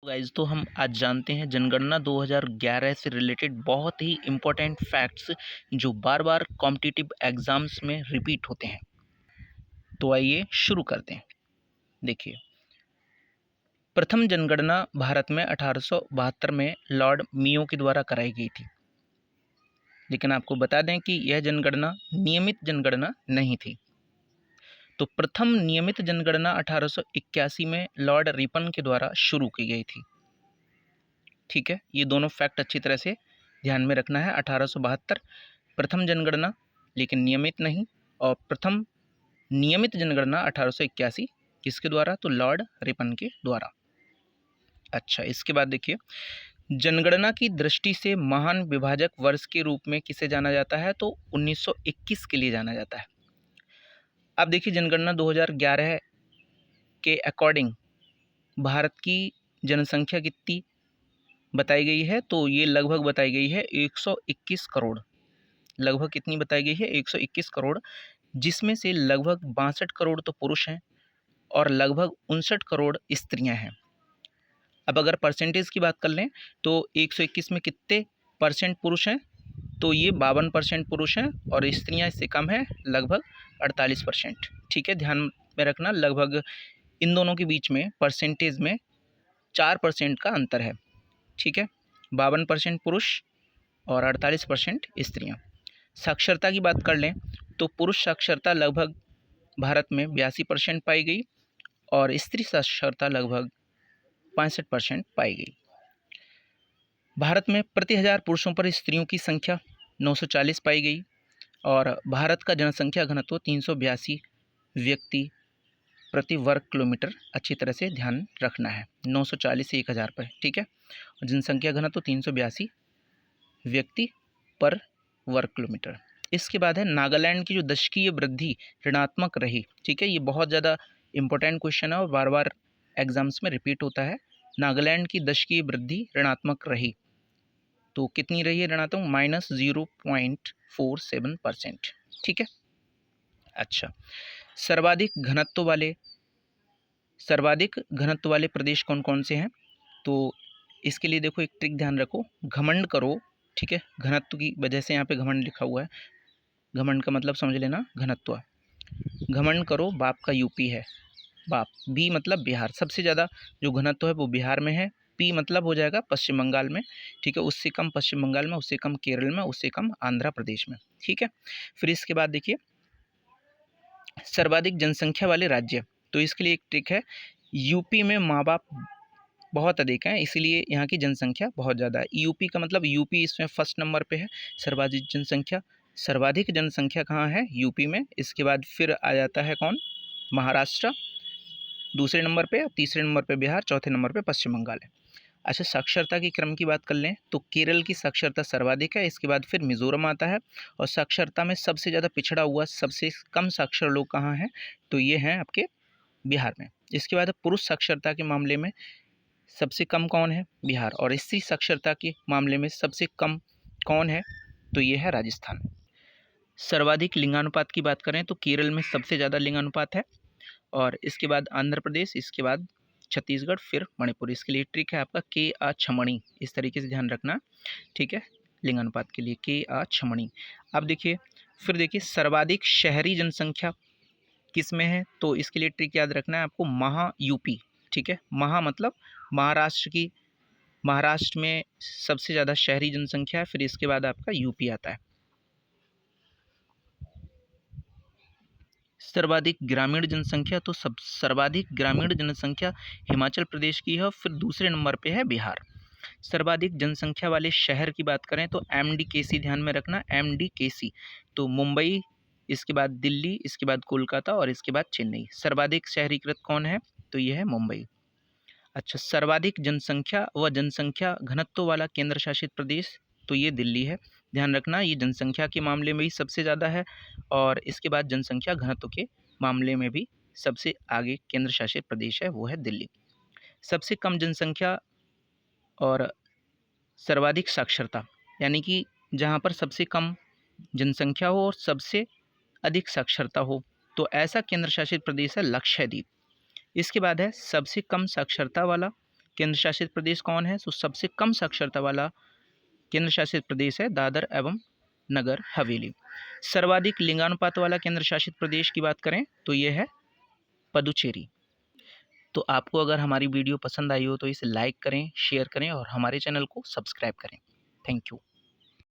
Guys तो हम आज जानते हैं जनगणना 2011 से रिलेटेड बहुत ही इम्पोर्टेंट फैक्ट्स जो बार बार कॉम्पिटिटिव एग्जाम्स में रिपीट होते हैं। तो आइए शुरू करते हैं। देखिए, प्रथम जनगणना भारत में 1872 में लॉर्ड मियो के द्वारा कराई गई थी, लेकिन आपको बता दें कि यह जनगणना नियमित जनगणना नहीं थी। तो प्रथम नियमित जनगणना 1881 में लॉर्ड रिपन के द्वारा शुरू की गई थी। ठीक है, ये दोनों फैक्ट अच्छी तरह से ध्यान में रखना है। 1872 प्रथम जनगणना लेकिन नियमित नहीं, और प्रथम नियमित जनगणना 1881 किसके द्वारा? तो लॉर्ड रिपन के द्वारा। अच्छा, इसके बाद देखिए, जनगणना की दृष्टि से महान विभाजक वर्ष के रूप में किसे जाना जाता है? तो 1921 के लिए जाना जाता है। अब देखिए, जनगणना 2011 के अकॉर्डिंग भारत की जनसंख्या कितनी बताई गई है? तो ये लगभग बताई गई है 121 करोड़। लगभग कितनी बताई गई है? 121 करोड़, जिसमें से लगभग 62 करोड़ तो पुरुष हैं और लगभग 59 करोड़ स्त्रियां हैं। अब अगर परसेंटेज की बात कर लें तो 121 में कितने परसेंट पुरुष हैं? तो ये 52% पुरुष हैं और स्त्रियां इससे कम है, लगभग 48%। ठीक है, ध्यान में रखना, लगभग इन दोनों के बीच में परसेंटेज में 4% का अंतर है। ठीक है, 52% पुरुष और 48% स्त्रियां। साक्षरता की बात कर लें तो पुरुष साक्षरता लगभग भारत में 82% पाई गई और स्त्री साक्षरता लगभग 65% पाई गई। भारत में प्रति हजार पुरुषों पर स्त्रियों की संख्या 940 पाई गई और भारत का जनसंख्या घनत्व 382 व्यक्ति प्रति वर्ग किलोमीटर। अच्छी तरह से ध्यान रखना है, 940 से 1000 पर। ठीक है, जनसंख्या घनत्व 382 व्यक्ति पर वर्ग किलोमीटर। इसके बाद है नागालैंड की जो दशकीय वृद्धि ऋणात्मक रही। ठीक है, ये बहुत ज़्यादा इंपॉर्टेंट क्वेश्चन है और बार बार एग्जाम्स में रिपीट होता है। नागालैंड की दशकीय वृद्धि ऋणात्मक रही, तो कितनी रही है ऋणात्मक? -0.47%। ठीक है। अच्छा, सर्वाधिक घनत्व वाले प्रदेश कौन कौन से हैं? तो इसके लिए देखो, एक ट्रिक ध्यान रखो, घमंड करो। ठीक है, घनत्व की वजह से यहाँ पे घमंड लिखा हुआ है। घमंड का मतलब समझ लेना, घनत्व। घमंड करो, बाप का यूपी है, बाप। बी मतलब बिहार, सबसे ज़्यादा जो घनत्व है वो बिहार में है। पी मतलब हो जाएगा पश्चिम बंगाल में। ठीक है, उससे कम पश्चिम बंगाल में, उससे कम केरल में, उससे कम आंध्र प्रदेश में। ठीक है, फिर इसके बाद देखिए, सर्वाधिक जनसंख्या वाले राज्य। तो इसके लिए एक ट्रिक है, यूपी में माँ बाप बहुत अधिक हैं, इसीलिए यहाँ की जनसंख्या बहुत ज़्यादा है। यूपी का मतलब यूपी इसमें फर्स्ट नंबर पे है सर्वाधिक जनसंख्या। सर्वाधिक जनसंख्या कहाँ है? यूपी में। इसके बाद फिर आ जाता है कौन? महाराष्ट्र दूसरे नंबर पे, तीसरे नंबर पे बिहार, चौथे नंबर पे पश्चिम बंगाल है। अच्छा, साक्षरता के क्रम की बात कर लें तो केरल की साक्षरता सर्वाधिक है, इसके बाद फिर मिजोरम आता है। और साक्षरता में सबसे ज़्यादा पिछड़ा हुआ, सबसे कम साक्षर लोग कहाँ हैं? तो ये हैं आपके बिहार में। इसके बाद पुरुष साक्षरता के मामले में सबसे कम कौन है? बिहार। और स्त्री साक्षरता के मामले में सबसे कम कौन है? तो ये है राजस्थान। सर्वाधिक लिंगानुपात की बात करें तो केरल में सबसे ज़्यादा लिंगानुपात है, और इसके बाद आंध्र प्रदेश, इसके बाद छत्तीसगढ़, फिर मणिपुर। इसके लिए ट्रिक है आपका के आ छमणी, इस तरीके से ध्यान रखना। ठीक है, लिंगानुपात के लिए के आ छमणी। अब देखिए, फिर देखिए, सर्वाधिक शहरी जनसंख्या किस में है? तो इसके लिए ट्रिक याद रखना है आपको, महा यूपी। ठीक है, महा मतलब महाराष्ट्र में सबसे ज़्यादा शहरी जनसंख्या है, फिर इसके बाद आपका यूपी आता है। सर्वाधिक ग्रामीण जनसंख्या, तो सर्वाधिक ग्रामीण जनसंख्या हिमाचल प्रदेश की है और फिर दूसरे नंबर पे है बिहार। सर्वाधिक जनसंख्या वाले शहर की बात करें तो MDKC, ध्यान में रखना, MDKC। तो मुंबई, इसके बाद दिल्ली, इसके बाद कोलकाता और इसके बाद चेन्नई। सर्वाधिक शहरीकृत कौन है? तो यह है मुंबई। अच्छा, सर्वाधिक जनसंख्या व जनसंख्या घनत्व वाला केंद्र शासित प्रदेश, तो ये दिल्ली है। ध्यान रखना, ये जनसंख्या के मामले में भी सबसे ज़्यादा है और इसके बाद जनसंख्या घनत्व के मामले में भी सबसे आगे केंद्र शासित प्रदेश है, वो है दिल्ली। सबसे कम जनसंख्या और सर्वाधिक साक्षरता, यानी कि जहाँ पर सबसे कम जनसंख्या हो और सबसे अधिक साक्षरता हो, तो ऐसा केंद्र शासित प्रदेश है लक्षद्वीप। इसके बाद है सबसे कम साक्षरता वाला केंद्र शासित प्रदेश कौन है? तो सबसे कम साक्षरता वाला केंद्र शासित प्रदेश है दादर एवं नगर हवेली। सर्वाधिक लिंगानुपात वाला केंद्र शासित प्रदेश की बात करें तो ये है पुडुचेरी। तो आपको अगर हमारी वीडियो पसंद आई हो तो इसे लाइक करें, शेयर करें और हमारे चैनल को सब्सक्राइब करें। Thank you.